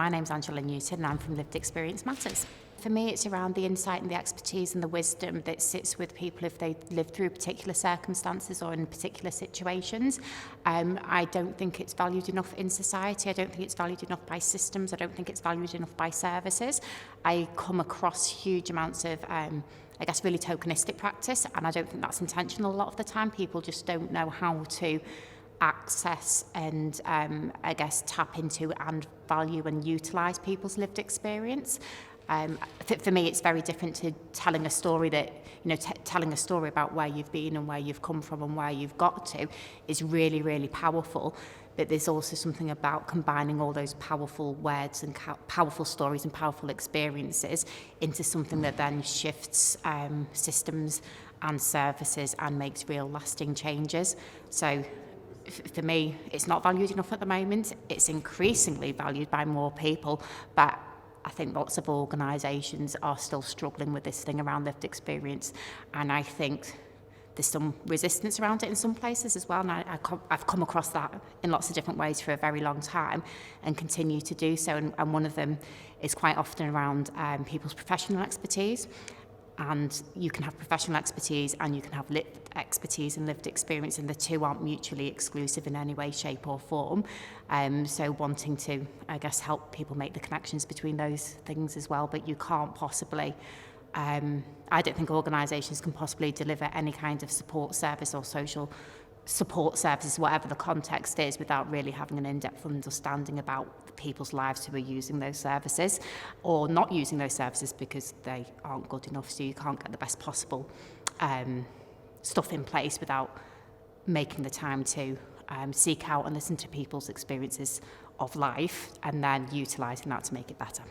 my name's Angela Newton and I'm from Lived Experience Matters. For me, it's around the insight and the expertise and the wisdom that sits with people if they live through particular circumstances or in particular situations. I don't think it's valued enough in society. I don't think it's valued enough by systems. I don't think it's valued enough by services. I come across huge amounts of really tokenistic practice, and I don't think that's intentional a lot of the time. People just don't know how to access and tap into and value and utilise people's lived experience. For me, it's very different to telling a story that, telling a story about where you've been and where you've come from and where you've got to is really, really powerful. But there's also something about combining all those powerful words and powerful stories and powerful experiences into something that then shifts systems and services and makes real lasting changes. So for me, it's not valued enough at the moment. It's increasingly valued by more people, but I think lots of organisations are still struggling with this thing around lived experience, and I think there's some resistance around it in some places as well, and I've come across that in lots of different ways for a very long time and continue to do so, and one of them is quite often around people's professional expertise. And you can have professional expertise and you can have lived expertise and lived experience, and the two aren't mutually exclusive in any way, shape or form. So wanting to, help people make the connections between those things as well, but you can't possibly, I don't think organisations can possibly deliver any kind of support service or social support services, whatever the context is, without really having an in-depth understanding about the people's lives who are using those services or not using those services because they aren't good enough, so you can't get the best possible stuff in place without making the time to seek out and listen to people's experiences of life and then utilising that to make it better.